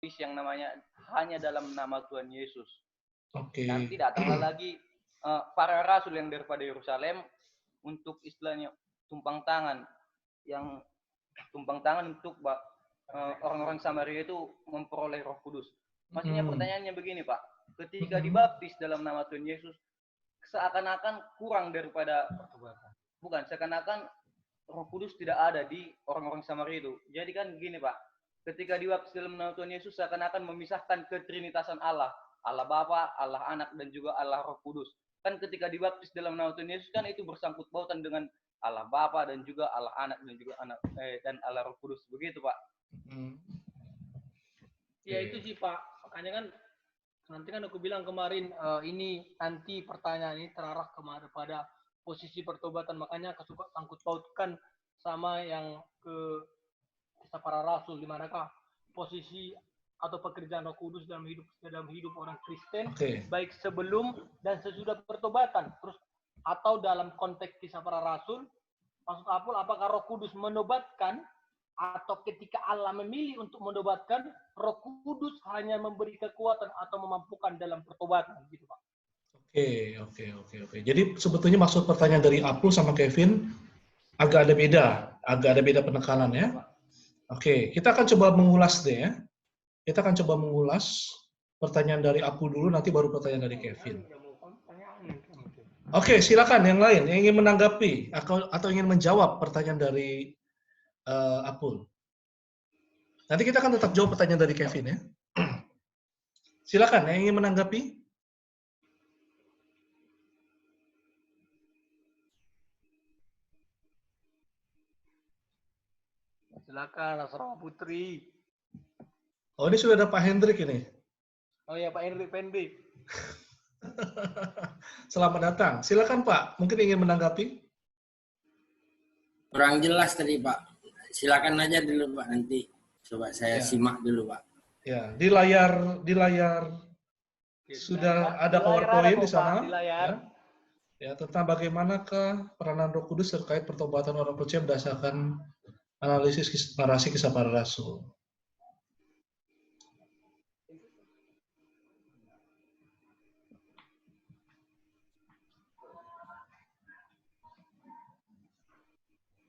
yang namanya hanya dalam nama Tuhan Yesus. Oke. Nanti datanglah lagi para rasul yang daripada Yerusalem untuk istilahnya tumpang tangan untuk orang-orang Samaria itu memperoleh Roh Kudus. Maksudnya pertanyaannya begini, Pak. Ketika dibaptis dalam nama Tuhan Yesus, seakan-akan kurang daripada seakan-akan Roh Kudus tidak ada di orang-orang Samaria itu. Jadi kan gini, Pak. Ketika dibaptis dalam nama Tuhan Yesus seakan-akan memisahkan ketrinitasan Allah. Allah Bapa, Allah Anak, dan juga Allah Roh Kudus. Kan ketika dibaptis dalam nama Tuhan Yesus kan itu bersangkut pautan dengan Allah Bapa dan juga Allah Anak dan juga dan Allah Roh Kudus. Begitu, Pak. Ya itu sih, Pak. Makanya kan nanti kan aku bilang kemarin ini nanti pertanyaan ini terarah kepada posisi pertobatan, makanya aku suka sangkut pautkan sama yang ke kisah para rasul, di manakah posisi atau pekerjaan Roh Kudus dalam hidup orang Kristen, baik sebelum dan sesudah pertobatan. Terus atau dalam konteks kisah para rasul, maksud Apul, apakah Roh Kudus menobatkan atau ketika Allah memilih untuk menobatkan, Roh Kudus hanya memberi kekuatan atau memampukan dalam pertobatan, gitu, Pak. Oke. Jadi sebetulnya maksud pertanyaan dari Apul sama Kevin agak ada beda penekanan ya. Oke, kita akan coba mengulas deh ya. Kita akan coba mengulas pertanyaan dari Apul dulu, nanti baru pertanyaan dari Kevin. Oke, silakan yang lain yang ingin menanggapi atau ingin menjawab pertanyaan dari Apul. Nanti kita akan tetap jawab pertanyaan dari Kevin ya. Silakan yang ingin menanggapi. Silakan, Asrama Putri. Oh, ini sudah ada Pak Hendrik ini. Oh ya, Pak Hendrik. Selamat datang. Silakan Pak, mungkin ingin menanggapi. Kurang jelas tadi Pak. Silakan aja dulu Pak, nanti coba saya simak dulu Pak. Ya, di layar sudah ada PowerPoint di sana. Ya, tentang bagaimanakah peranan Roh Kudus terkait pertobatan orang percaya berdasarkan analisis narasi kisah para rasul.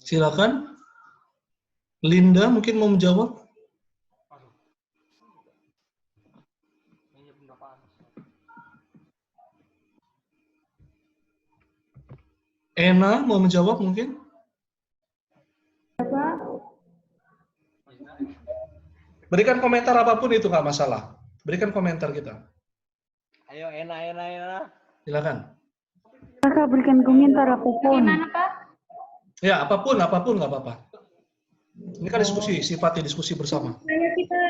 Silakan. Linda mungkin mau menjawab. Ena mau menjawab mungkin? Berikan komentar apapun itu nggak masalah. Berikan komentar kita. Ayo Ena. Silakan. Kakak berikan komentar apapun. Gimana Pak? Ya apapun nggak apa-apa. Ini kan sifatnya diskusi bersama. Kita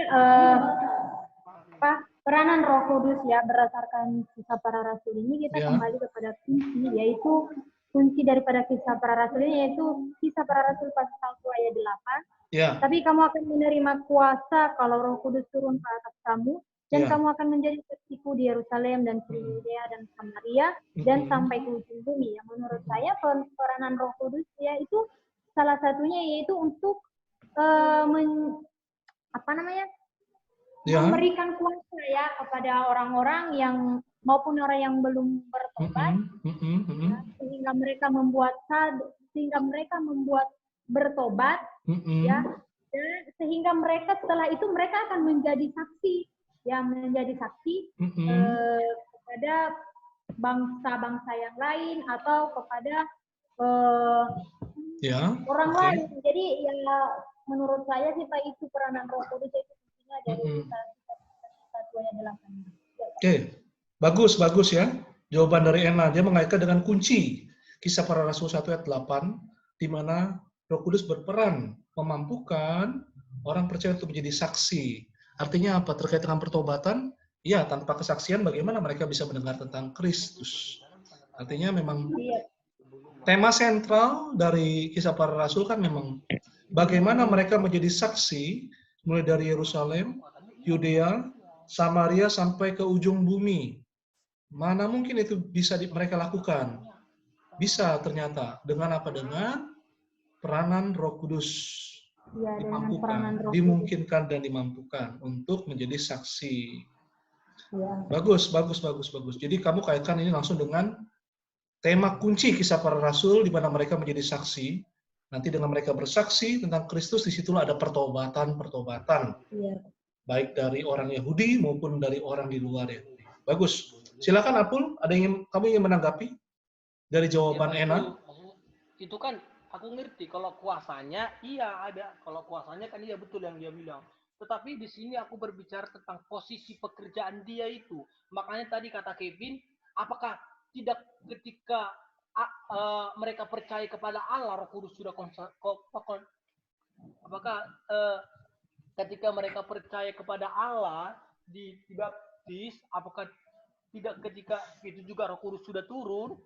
peranan Roh Kudus ya berdasarkan kisah para rasul ini kita kembali kepada kunci, yaitu kunci daripada kisah para rasul ini yaitu kisah para rasul pasal 1 ayat 8. Ya. Tapi kamu akan menerima kuasa kalau Roh Kudus turun ke atas kamu dan kamu akan menjadi saksiku di Yerusalem dan Yudea dan Samaria dan sampai ke ujung bumi. Yang menurut saya peranan Roh Kudus ya itu salah satunya yaitu untuk memberikan kuasa ya kepada orang-orang yang maupun orang yang belum bertobat ya, sehingga mereka membuat bertobat ya, dan sehingga mereka setelah itu mereka akan menjadi saksi kepada bangsa-bangsa yang lain atau kepada orang lain. Jadi ya menurut saya sih Pak itu peranan Roh Kudus itu fungsinya dari satu ayat 8. Oke, bagus ya. Jawaban dari Ena, dia mengaitkan dengan kunci kisah para rasul 1 ayat 8, di mana Roh Kudus berperan memampukan orang percaya untuk menjadi saksi. Artinya apa? Terkait dengan pertobatan, ya tanpa kesaksian bagaimana mereka bisa mendengar tentang Kristus. Artinya memang tema sentral dari kisah para rasul kan memang bagaimana mereka menjadi saksi mulai dari Yerusalem, Yudea, Samaria sampai ke ujung bumi. Mana mungkin itu bisa mereka lakukan? Bisa ternyata dengan apa? Dengan peranan Roh Kudus. Ya, dengan peranan Roh Kudus. dimungkinkan dan dimampukan untuk menjadi saksi. Ya. Bagus. Jadi kamu kaitkan ini langsung dengan tema kunci Kisah Para Rasul, di mana mereka menjadi saksi. Nanti dengan mereka bersaksi tentang Kristus, disitulah ada pertobatan. Ya. Baik dari orang Yahudi maupun dari orang di luar Yahudi. Bagus. Silakan Apul, kamu ingin menanggapi dari jawaban Ya, Ena? itu kan aku ngerti kalau kuasanya iya ada, kalau kuasanya kan iya betul yang dia bilang. Tetapi di sini aku berbicara tentang posisi pekerjaan dia itu. Makanya tadi kata Kevin, apakah tidak ketika mereka percaya kepada Allah, Roh Kudus sudah apakah ketika mereka percaya kepada Allah dibaptis, apakah tidak ketika itu juga Roh Kudus sudah turun?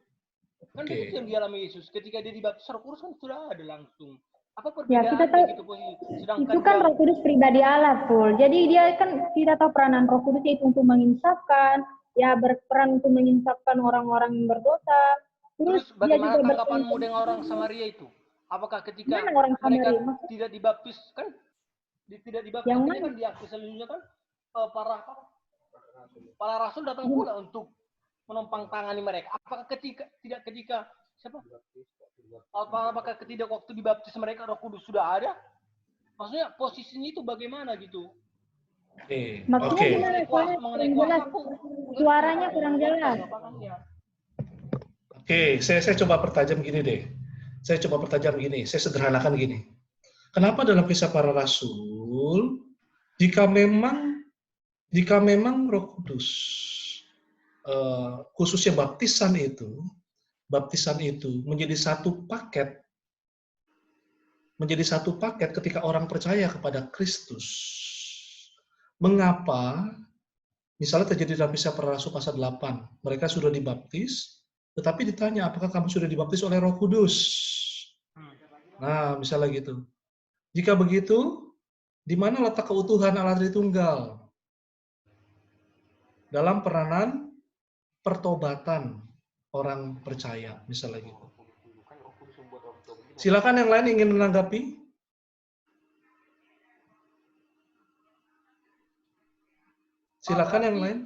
Kan begitu yang dialami Yesus. Ketika dia dibaptis Roh Kudus kan sudah ada langsung. Apa Ya, kita perbedaannya tahu, gitu posisi? Sedangkan itu kan dia, Roh Kudus pribadi Allah, Pul. Jadi dia kan kita tahu peranan Roh Kudus itu untuk menginsafkan, ya berperan untuk menginsafkan orang-orang yang berdosa. terus dia bagaimana juga tanggapanmu dengan orang Samaria itu? Apakah ketika Mana orang mereka Samaria? Maksud- tidak dibaptis kan? Tidak dibaptis Yang artinya mana? kan diakui seluruhnya kan para rasul datang pula untuk menumpang tangani mereka. Apakah ketika siapa? Apakah ketika waktu dibaptis mereka Roh Kudus sudah ada? Maksudnya posisinya itu bagaimana gitu? Maksudnya gimana? Soalnya Mengenai kurang jelas. kuasa aku Suaranya kurang jelas. Oke, saya coba pertajam gini deh. Saya sederhanakan gini. Kenapa dalam Kisah Para Rasul, jika memang Roh Kudus, khususnya baptisan itu menjadi satu paket ketika orang percaya kepada Kristus. Mengapa? Misalnya terjadi dalam Kisah Para Rasul pasal 8, mereka sudah dibaptis, tetapi ditanya, apakah kamu sudah dibaptis oleh Roh Kudus? Nah, misalnya gitu. Jika begitu, di mana letak keutuhan Allah Tritunggal? Dalam peranan pertobatan orang percaya, misalnya gitu. Silakan yang lain ingin menanggapi. Silakan yang lain.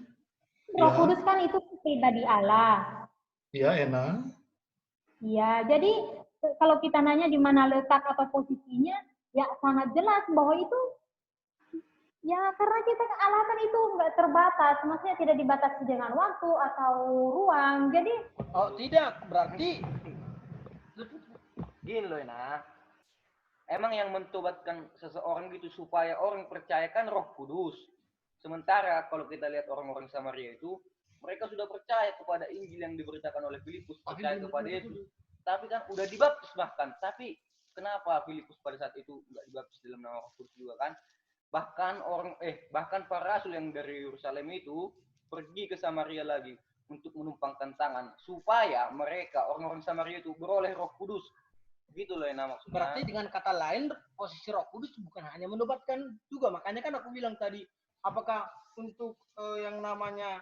Roh Kudus kan itu pribadi Allah. Iya, Ena. Iya, jadi kalau kita nanya di mana letak atau posisinya, ya sangat jelas bahwa itu, ya karena kita Allah kan itu nggak terbatas, maksudnya tidak dibatasi dengan waktu atau ruang. Jadi, oh tidak, berarti Gini loh, Ena. Emang yang mentobatkan seseorang gitu supaya orang percayakan Roh Kudus. Sementara kalau kita lihat orang-orang Samaria itu, mereka sudah percaya kepada Injil yang diberitakan oleh Filipus, percaya kepada Yesus. Tapi kan udah dibaptis bahkan. Tapi kenapa Filipus pada saat itu nggak dibaptis dalam nama Roh Kudus juga kan? Bahkan para rasul yang dari Yerusalem itu pergi ke Samaria lagi untuk menumpangkan tangan supaya mereka orang-orang Samaria itu beroleh Roh Kudus. Gitu loh yang maksudnya. Berarti dengan kata lain posisi Roh Kudus bukan hanya menobatkan juga. Makanya kan aku bilang tadi, apakah untuk yang namanya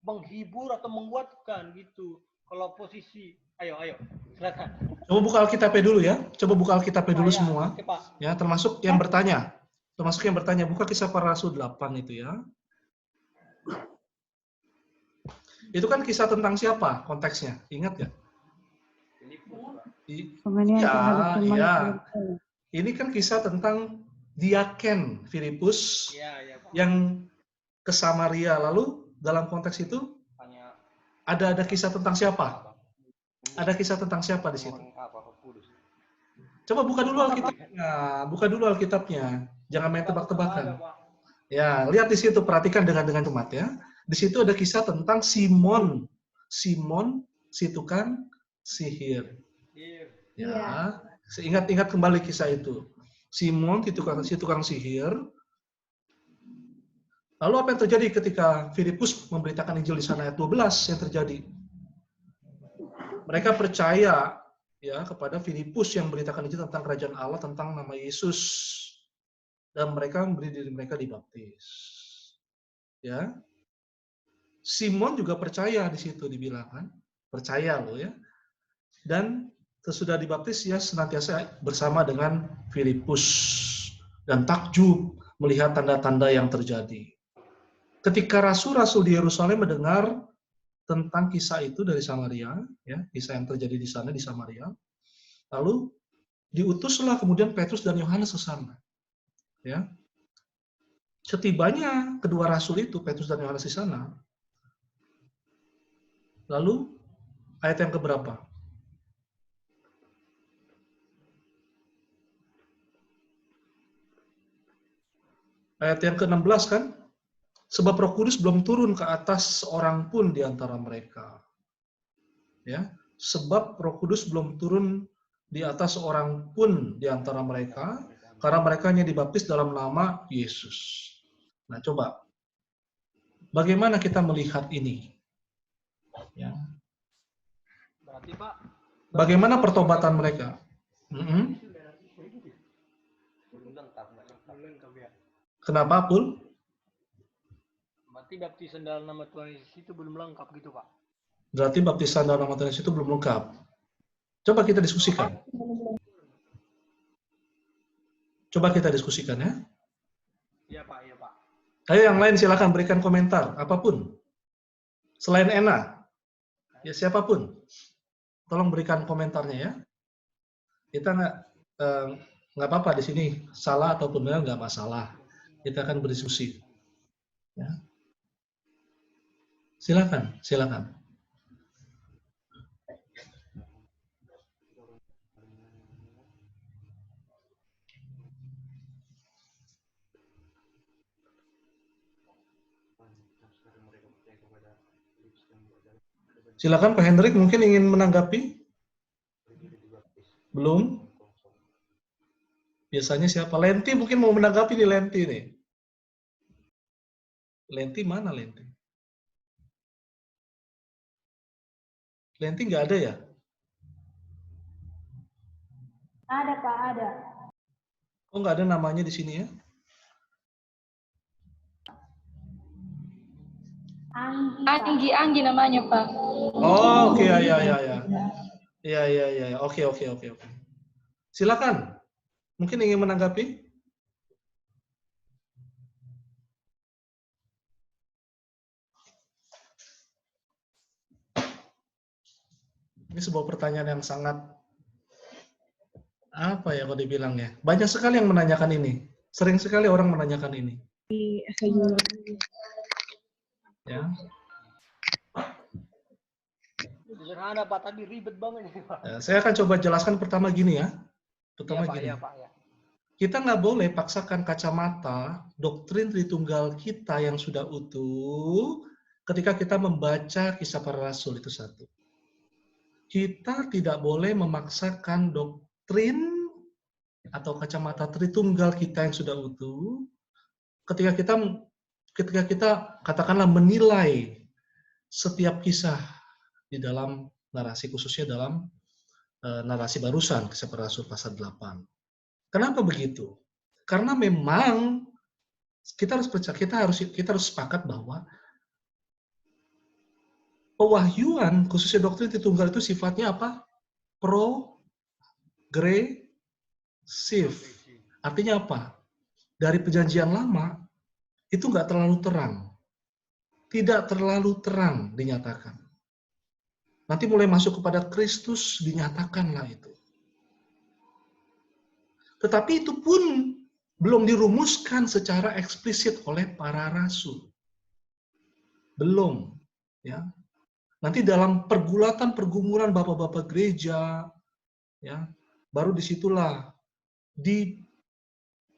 menghibur atau menguatkan gitu. Kalau posisi, ayo silakan. Coba buka Alkitabnya dulu ya. Coba buka Alkitabnya dulu semua. Oke, Pak. Ya, termasuk yang bertanya. Buka Kisah Para Rasul 8 itu ya. Itu kan kisah tentang siapa konteksnya? Ingat ya? Iya. Ini kan kisah tentang diaken Filipus yang ke Samaria. Lalu dalam konteks itu ada kisah tentang siapa? Ada kisah tentang siapa di situ? Coba buka dulu Alkitabnya. Jangan main tebak-tebakan. Ya, lihat di situ, perhatikan dengan cermat ya. Di situ ada kisah tentang Simon si tukang sihir. Ya, ingat kembali kisah itu. Simon si tukang sihir. Lalu apa yang terjadi ketika Filipus memberitakan Injil di sana ayat 12 yang terjadi? Mereka percaya ya kepada Filipus yang memberitakan Injil tentang kerajaan Allah, tentang nama Yesus. Dan mereka memberi diri mereka dibaptis. Ya. Simon juga percaya di situ dibilang kan. Percaya loh ya. Dan sesudah dibaptis ia senantiasa bersama dengan Filipus dan takjub melihat tanda-tanda yang terjadi. Ketika rasul-rasul di Yerusalem mendengar tentang kisah itu dari Samaria, ya, kisah yang terjadi di sana di Samaria, lalu diutuslah kemudian Petrus dan Yohanes ke sana. Ya. Setibanya kedua rasul itu, Petrus dan Yohanes di sana, lalu ayat yang keberapa? Ayat yang ke-16 kan? Sebab Roh Kudus belum turun ke atas seorang pun di antara mereka. Ya, sebab Roh Kudus belum turun di atas seorang pun di antara mereka, karena mereka hanya dibaptis dalam nama Yesus. Nah, coba. Bagaimana kita melihat ini? Ya. Berarti Pak, Bagaimana pertobatan mereka? Kenapa, Pul? berarti baptisan dalam nama Tuhan Yesus itu belum lengkap gitu Pak. Berarti baptisan dalam nama Tuhan Yesus itu belum lengkap. Coba kita diskusikan. Coba kita diskusikan ya. Iya Pak, iya Pak. Ayo yang lain silakan berikan komentar, apapun. Selain Ena, ya siapapun. Tolong berikan komentarnya ya. Kita nggak apa-apa di sini, salah ataupun benar nggak masalah. Kita akan berdiskusi. Ya. Silakan, silakan. Silakan Pak Hendrik mungkin ingin menanggapi? Belum? Biasanya siapa? Lenti mungkin mau menanggapi nih Lenti nih. Lenti mana Lenti? Lenti nggak ada ya? Ada Pak, ada. Oh nggak ada namanya di sini ya? Anggi namanya, Pak. Oh oke ya. Ya. Oke. Silakan. Mungkin ingin menanggapi? Ini sebuah pertanyaan yang sangat apa ya kalau dibilangnya? Banyak sekali yang menanyakan ini. Sering sekali orang menanyakan ini. Ya. Sederhana Pak, tadi ribet banget ini Pak. Ya, saya akan coba jelaskan pertama gini ya. Pertama Iya, Pak, gini. iya, Pak, ya. Kita nggak boleh paksakan kacamata doktrin Tritunggal kita yang sudah utuh ketika kita membaca Kisah Para Rasul itu satu. Kita tidak boleh memaksakan doktrin atau kacamata Tritunggal kita yang sudah utuh ketika kita katakanlah menilai setiap kisah di dalam narasi, khususnya dalam narasi barusan Kisah Para Rasul pasal 8. Kenapa begitu? Karena memang kita harus percaya, kita harus sepakat bahwa pewahyuan khususnya doktrin Tritunggal itu sifatnya apa? Progresif. Artinya apa? Dari perjanjian lama itu nggak terlalu terang. Tidak terlalu terang dinyatakan. Nanti mulai masuk kepada Kristus dinyatakanlah itu. Tetapi itu pun belum dirumuskan secara eksplisit oleh para rasul. Belum. Ya. Nanti dalam pergumulan bapak-bapak gereja, ya, baru disitulah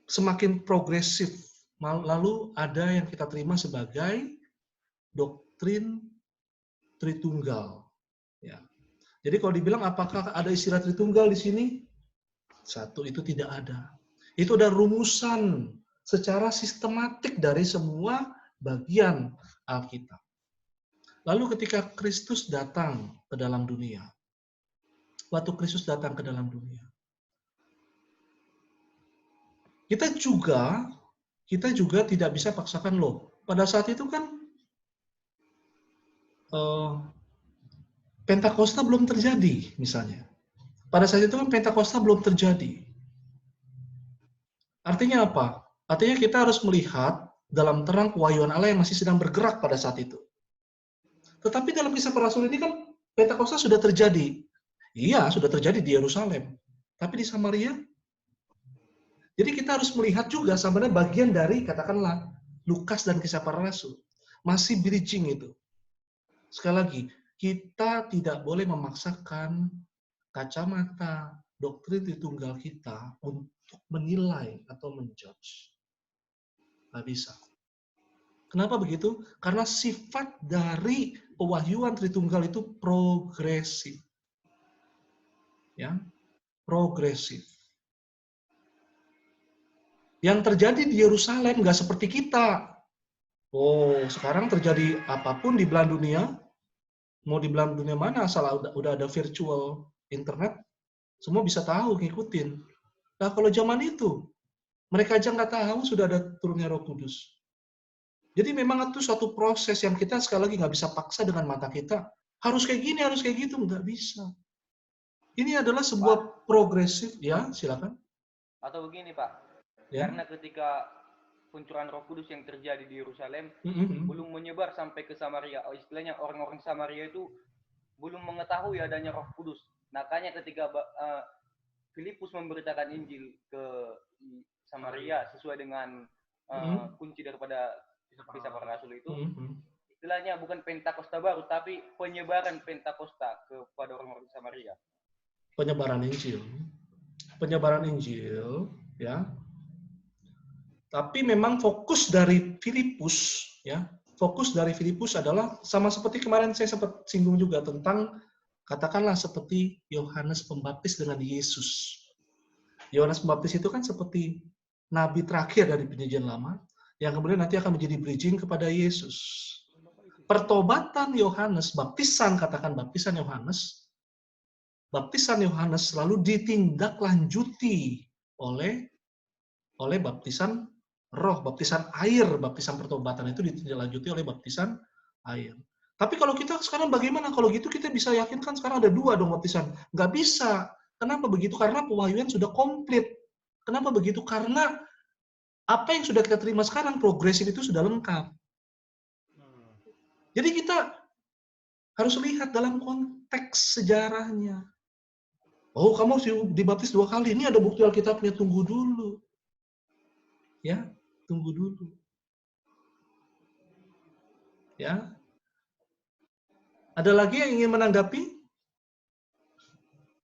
semakin progresif. Lalu ada yang kita terima sebagai doktrin Tritunggal. Ya. Jadi kalau dibilang apakah ada istilah Tritunggal di sini? Satu, itu tidak ada. Itu ada rumusan secara sistematik dari semua bagian Alkitab. Lalu ketika Kristus datang ke dalam dunia, waktu Kristus datang ke dalam dunia, kita juga tidak bisa paksakan loh. Pada saat itu kan Pentakosta belum terjadi misalnya. pada saat itu kan Pentakosta belum terjadi. Artinya apa? Artinya kita harus melihat dalam terang kewahyuan Allah yang masih sedang bergerak pada saat itu. Tetapi dalam kisah para rasul ini kan Pentakosta sudah terjadi. Iya, sudah terjadi di Yerusalem. Tapi di Samaria, jadi kita harus melihat juga sebenarnya bagian dari, katakanlah, Lukas dan kisah para rasul. Masih bridging itu. Sekali lagi, kita tidak boleh memaksakan kacamata doktrin Tritunggal kita untuk menilai atau menjudge. Nggak bisa. Kenapa begitu? Karena sifat dari pewahyuan Tritunggal itu progresif. Ya, progresif. Yang terjadi di Yerusalem nggak seperti kita. Oh, sekarang terjadi apapun di belahan dunia, mau di belahan dunia mana, asal udah ada virtual internet, semua bisa tahu, ngikutin. Nah, kalau zaman itu, mereka aja nggak tahu sudah ada turunnya Roh Kudus. Jadi memang itu suatu proses yang kita sekali lagi nggak bisa paksa dengan mata kita. Harus kayak gini, harus kayak gitu, nggak bisa. Ini adalah sebuah progresif, ya silakan. Atau begini Pak, Ya. karena ketika pencurahan Roh Kudus yang terjadi di Yerusalem belum menyebar sampai ke Samaria. Istilahnya orang-orang Samaria itu belum mengetahui adanya Roh Kudus. Makanya ketika Filipus memberitakan Injil ke Samaria sesuai dengan kunci daripada kisah para rasul itu, istilahnya bukan Pentakosta baru, tapi penyebaran Pentakosta kepada orang-orang Samaria. Penyebaran Injil. Penyebaran Injil, ya. Tapi memang fokus dari Filipus, ya, fokus dari Filipus adalah sama seperti kemarin saya sempat singgung juga tentang, katakanlah seperti Yohanes Pembaptis dengan Yesus. Yohanes Pembaptis itu kan seperti nabi terakhir dari Perjanjian Lama, yang kemudian nanti akan menjadi bridging kepada Yesus. Pertobatan Yohanes, katakan baptisan Yohanes selalu ditindaklanjuti oleh baptisan Roh, baptisan air, baptisan pertobatan itu ditindaklanjuti oleh baptisan air. Tapi kalau kita sekarang bagaimana? Kalau gitu kita bisa yakinkan sekarang ada 2 dong baptisan. Nggak bisa. Kenapa begitu? Karena pewahyuan sudah komplit. Kenapa begitu? Karena apa yang sudah kita terima sekarang, progresif itu sudah lengkap. Jadi kita harus lihat dalam konteks sejarahnya. Oh, kamu dibaptis 2 kali. Ini ada bukti Alkitabnya, tunggu dulu. Ya, tunggu dulu. Ya. Ada lagi yang ingin menanggapi?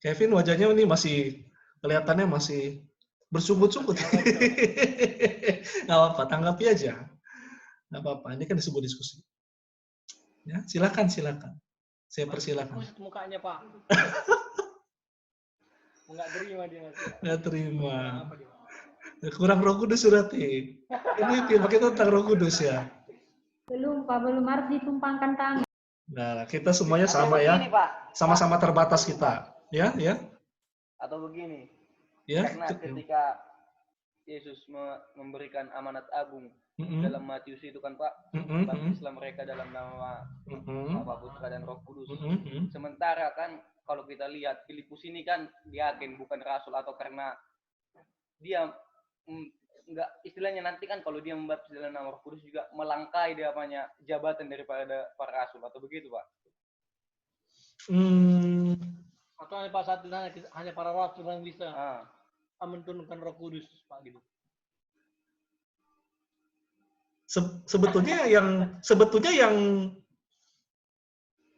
Kevin wajahnya ini masih kelihatannya masih bersungut-sungut. Nggak apa-apa, tanggapi aja. Nggak apa-apa, ini kan disebut diskusi. Ya, silakan. Saya persilakan. Mukanya Pak. Nggak terima dia. Nggak terima. Kurang Roh Kudus berarti. Ini tema kita tentang Roh Kudus ya. Belum, Pak, belum harus ditumpangkan tangan. Nah, kita semuanya sama ya. Sama-sama terbatas kita. Ya. Atau begini. Ya. Karena ketika Yesus memberikan amanat agung dalam Matius itu kan Pak, baptislah mereka dalam nama Bapa, Putra dan Roh Kudus. Sementara kan kalau kita lihat Filipus ini kan diagen bukan rasul, atau karena dia enggak, istilahnya nanti kan kalau dia membaptis dalam nama Roh Kudus juga melangkai dia apanya jabatan daripada para rasul, atau begitu Pak? Atau hanya pas saat hanya para rasul yang bisa menurunkan Roh Kudus Pak gitu. Sebetulnya yang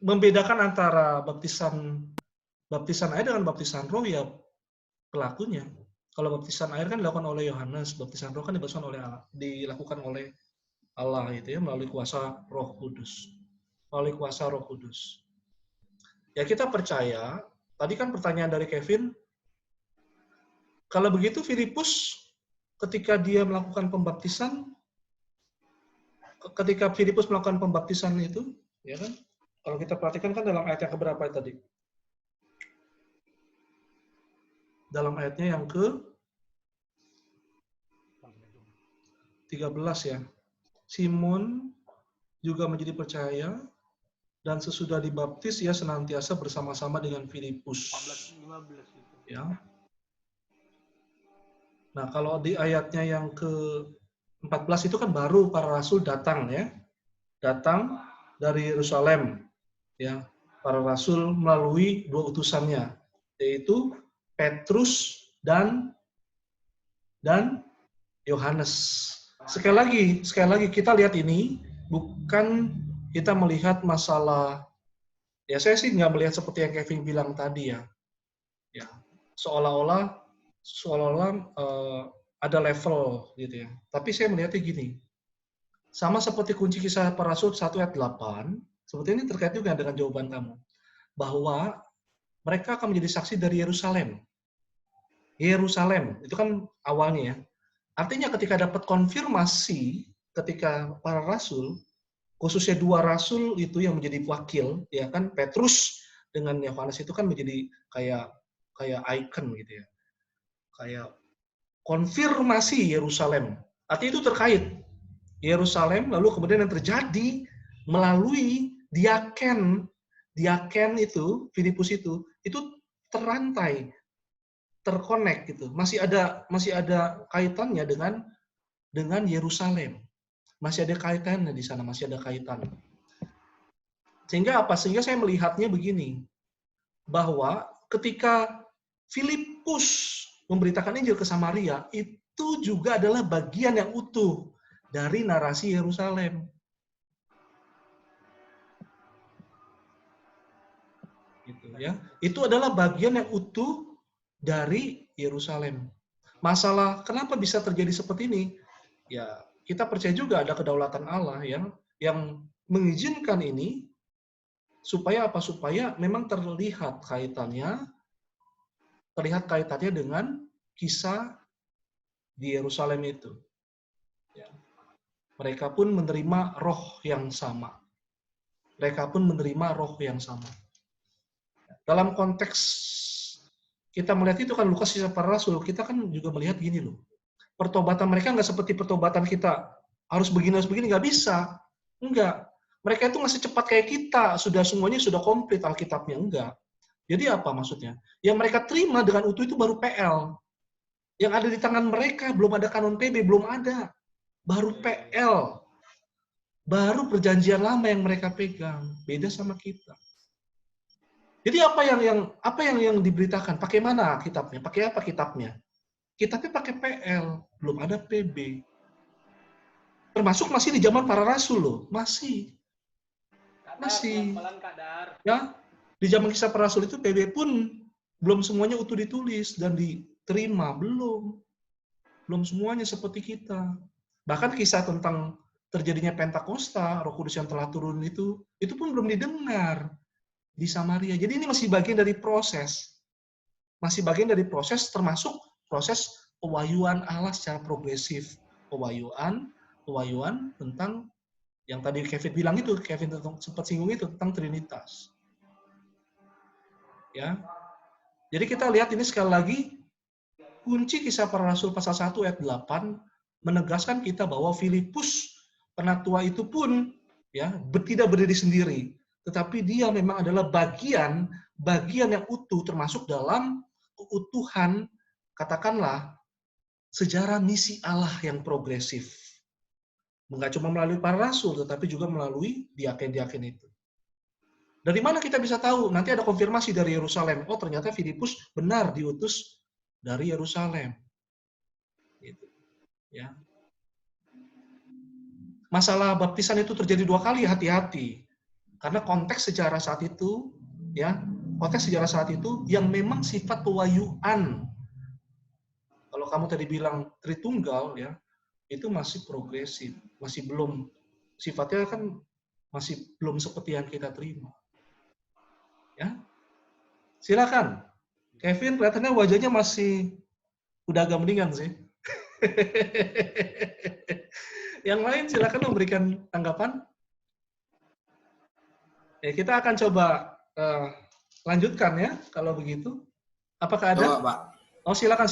membedakan antara baptisan air dengan baptisan Roh ya pelakunya. Kalau baptisan air kan dilakukan oleh Yohanes, baptisan Roh kan dilakukan oleh Allah itu ya, melalui kuasa Roh Kudus. Ya kita percaya, tadi kan pertanyaan dari Kevin, kalau begitu Filipus ketika melakukan pembaptisan itu, ya kan? Kalau kita perhatikan kan dalam ayat yang keberapa tadi? Dalam ayatnya yang ke-13 ya. Simon juga menjadi percaya dan sesudah dibaptis ia senantiasa bersama-sama dengan Filipus. 15 itu. Ya. Nah, kalau di ayatnya yang ke-14 itu kan baru para rasul datang ya. Datang dari Yerusalem. Ya. Para rasul melalui 2 utusannya, yaitu Petrus dan Yohanes. Sekali lagi kita lihat ini bukan kita melihat masalah, ya saya sih nggak melihat seperti yang Kevin bilang tadi ya. Ya, seolah-olah ada level gitu ya. Tapi saya melihatnya gini. Sama seperti kunci kisah para rasul 1 ayat 8, seperti ini terkait juga dengan jawaban kamu. Bahwa mereka akan menjadi saksi dari Yerusalem. Yerusalem, itu kan awalnya ya. Artinya ketika dapat konfirmasi, ketika para rasul, khususnya 2 rasul itu yang menjadi wakil, ya kan Petrus dengan Yohanes itu kan menjadi kayak icon gitu ya. Kayak konfirmasi Yerusalem. Artinya itu terkait Yerusalem, lalu kemudian yang terjadi melalui diaken itu, Filipus itu terrantai, terkonek gitu. Masih ada kaitannya dengan Yerusalem. Masih ada kaitannya di sana, masih ada kaitan. Sehingga apa? Sehingga saya melihatnya begini, bahwa ketika Filipus memberitakan Injil ke Samaria, itu juga adalah bagian yang utuh dari narasi Yerusalem. Gitu ya. Itu adalah bagian yang utuh dari Yerusalem. Masalah kenapa bisa terjadi seperti ini? Ya, kita percaya juga ada kedaulatan Allah yang mengizinkan ini supaya apa? Supaya memang terlihat kaitannya dengan kisah di Yerusalem itu. Ya. Mereka pun menerima roh yang sama. Dalam konteks kita melihat itu kan Lukas kisah para rasul, kita kan juga melihat gini loh. Pertobatan mereka nggak seperti pertobatan kita. Harus begini, nggak bisa. Enggak. Mereka itu masih cepat kayak kita, semuanya sudah komplit Alkitabnya, enggak. Jadi apa maksudnya? Yang mereka terima dengan utuh itu baru PL. Yang ada di tangan mereka belum ada kanon PB, belum ada. Baru PL. Baru perjanjian lama yang mereka pegang. Beda sama kita. Jadi apa yang diberitakan? Pakai mana kitabnya? Pakai apa kitabnya? Kitabnya pakai PL, belum ada PB. Termasuk masih di zaman para rasul loh, masih. Ya, di zaman kisah para rasul itu PB pun belum semuanya utuh ditulis dan diterima, belum semuanya seperti kita. Bahkan kisah tentang terjadinya Pentakosta, Roh Kudus yang telah turun itu pun belum didengar di Samaria. Jadi ini masih bagian dari proses. Termasuk proses pewahyuan Allah secara progresif. Pewahyuan tentang yang tadi Kevin bilang itu, Kevin sempat singgung itu tentang Trinitas. Ya. Jadi kita lihat ini sekali lagi kunci kisah para rasul pasal 1 ayat 8 menegaskan kita bahwa Filipus penatua itu pun ya tidak berdiri sendiri, tetapi dia memang adalah bagian yang utuh termasuk dalam keutuhan katakanlah sejarah misi Allah yang progresif. Enggak cuma melalui para rasul, tetapi juga melalui diaken-diaken itu. Dari mana kita bisa tahu? Nanti ada konfirmasi dari Yerusalem. Oh, ternyata Filipus benar diutus dari Yerusalem. Gitu. Ya. Masalah baptisan itu terjadi 2 kali, hati-hati. Karena konteks sejarah saat itu, yang memang sifat pewahyuan. Kalau kamu tadi bilang Tritunggal, ya, itu masih progresif, masih belum, sifatnya kan masih belum seperti yang kita terima. Ya, silakan. Kevin kelihatannya wajahnya masih udah agak mendingan sih. Yang lain silakan memberikan tanggapan. Ya, kita akan coba lanjutkan ya kalau begitu. Apakah ada? Coba, Pak. Oh, silakan.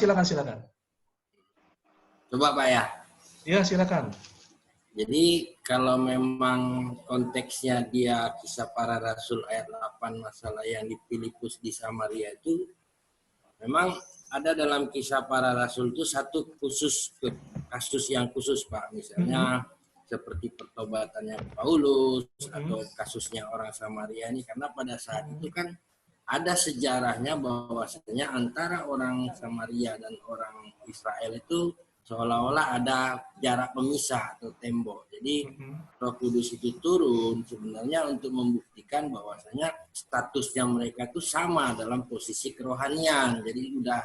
Coba, Pak ya. Ya, silakan. Jadi kalau memang konteksnya dia Kisah Para Rasul ayat 8 masalah yang di Filipus di Samaria itu memang ada dalam Kisah Para Rasul itu satu kasus yang khusus Pak, misalnya seperti pertobatannya Paulus atau kasusnya orang Samaria ini, karena pada saat itu kan ada sejarahnya bahwasanya antara orang Samaria dan orang Israel itu seolah-olah ada jarak pemisah atau tembok. Jadi Roh Kudus itu turun sebenarnya untuk membuktikan bahwasanya statusnya mereka itu sama dalam posisi kerohanian. Jadi sudah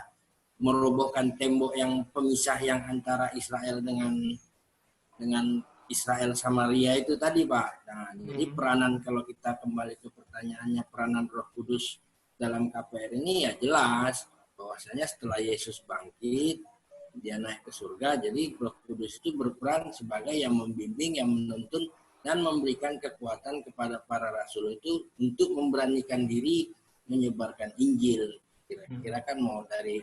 merobohkan tembok yang pemisah yang antara Israel dengan Israel Samaria itu tadi Pak. Nah, jadi peranan, kalau kita kembali ke pertanyaannya, peranan Roh Kudus dalam KPR ini ya jelas bahwasanya setelah Yesus bangkit, dia naik ke surga, jadi Roh Kudus itu berperan sebagai yang membimbing, yang menuntun, dan memberikan kekuatan kepada para rasul itu untuk memberanikan diri menyebarkan Injil. Kira-kira kan mau dari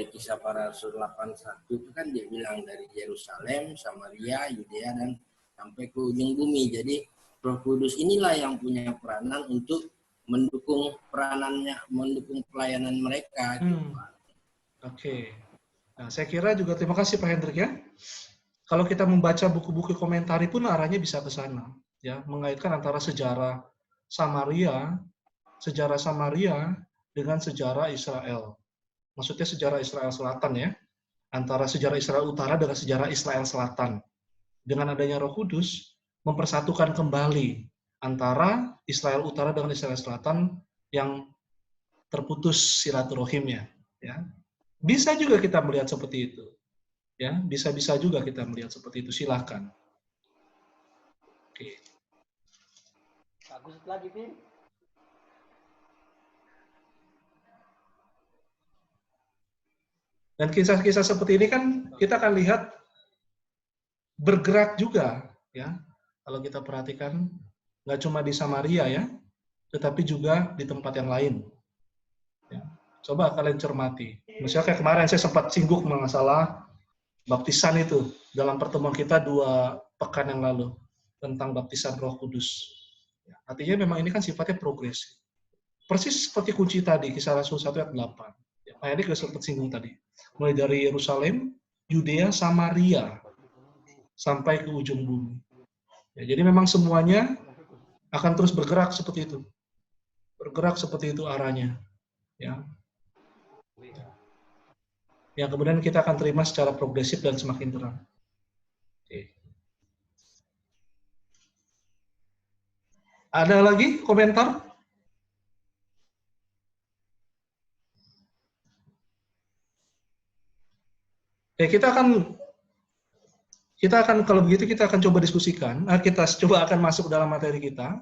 Kisah Para Rasul 8:1 itu kan dia bilang dari Yerusalem, Samaria, Yudea, dan sampai ke ujung bumi. Jadi Roh Kudus inilah yang punya peranan untuk mendukung pelayanan mereka. Oke. Nah, saya kira juga terima kasih Pak Hendrik ya. Kalau kita membaca buku-buku komentari pun arahnya bisa ke sana, ya, mengaitkan antara sejarah Samaria dengan sejarah Israel. Maksudnya sejarah Israel Selatan ya, antara sejarah Israel Utara dengan sejarah Israel Selatan. Dengan adanya Roh Kudus mempersatukan kembali antara Israel Utara dengan Israel Selatan yang terputus silaturahimnya, ya. Bisa juga kita melihat seperti itu. Ya, bisa-bisa juga kita melihat seperti itu. Silakan. Oke. Bagus lagi, Vin. Dan kisah-kisah seperti ini kan kita akan lihat bergerak juga, ya. Kalau kita perhatikan, nggak cuma di Samaria ya, tetapi juga di tempat yang lain. Ya. Coba kalian cermati. Misalnya kayak kemarin saya sempat singgung masalah baptisan itu dalam pertemuan kita 2 pekan yang lalu tentang baptisan Roh Kudus. Ya, artinya memang ini kan sifatnya progresif. Persis seperti kunci tadi, Kisah Rasul 1 ayat 8. Ya, Pak Erik sudah sempat singgung tadi. Mulai dari Yerusalem, Yudea, Samaria, sampai ke ujung bumi. Ya, jadi memang semuanya akan terus bergerak seperti itu. Bergerak seperti itu arahnya. Ya. Yang kemudian kita akan terima secara progresif dan semakin terang. Oke. Ada lagi komentar? Oke, kita akan kalau begitu kita akan coba diskusikan. Kita coba akan masuk dalam materi kita.